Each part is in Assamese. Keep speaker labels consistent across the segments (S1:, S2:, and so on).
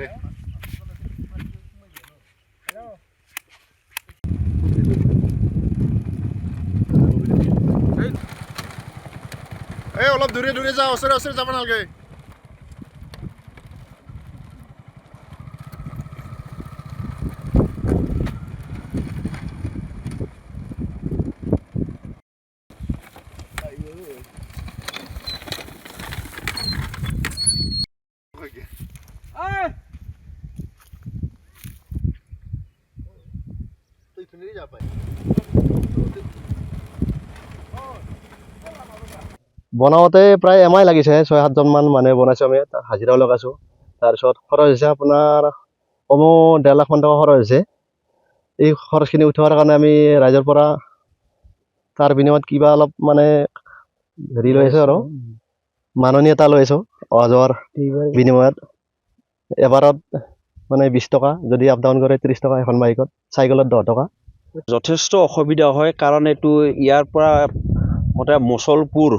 S1: দে এই অলপ দূৰে দূৰে যা ওচৰে ওচৰে যাব নালাগে বনাওঁতে প্ৰায় এমাহ লাগিছে ৬-৭জন মান মানুহে বনাইছোঁ আমি হাজিৰাও লগাইছোঁ তাৰপিছত খৰচ হৈছে আপোনাৰ কমেও ১.৫ লাখ মান টকা খৰচ হৈছে এই খৰচখিনি উঠোৱাৰ কাৰণে আমি ৰাইজৰ পৰা তাৰ বিনিময়ত কিবা অলপ মানে হেৰি লৈ আছোঁ আৰু মাননি এটা লৈ আছোঁ অহা যোৱাৰ বিনিময়ত এবাৰত মানে ২০ টকা যদি আপ ডাউন কৰে ৩০ টকা এখন বাইকত চাইকেলত ১০ টকা
S2: যথেষ্ট অসুবিধা হয় কাৰণ এইটো ইয়াৰ পৰা মচলপুৰ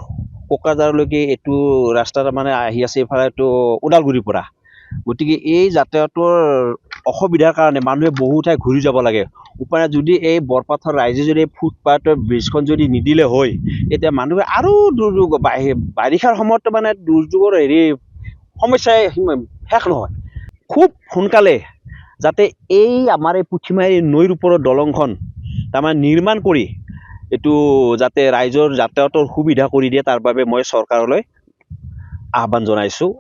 S2: কোকৰাঝাৰলৈকে এইটো ৰাস্তাত মানে আহি আছে এইফালে এইটো ওদালগুৰিৰ পৰা গতিকে এই যাতায়াতৰ অসুবিধাৰ কাৰণে মানুহে বহু ঠাই ঘূৰি যাব লাগে উপায় যদি এই বৰপাথাৰ ৰাইজে যদি ফুটপাথৰ ব্ৰিজখন যদি নিদিলে হয় এতিয়া মানুহে আৰু দুৰ্যোগ বাৰিষাৰ সময়ত মানে দুৰ্যোগৰ সমস্যাই শেষ নহয় খুব সোনকালে যাতে এই আমাৰ এই পুঠিমাৰী নৈৰ ওপৰত দলংখন তাৰমানে নিৰ্মাণ কৰি এইটো যাতে ৰাইজৰ যাতায়াতৰ সুবিধা কৰি দিয়ে তাৰ বাবে মই চৰকাৰলৈ আহ্বান জনাইছোঁ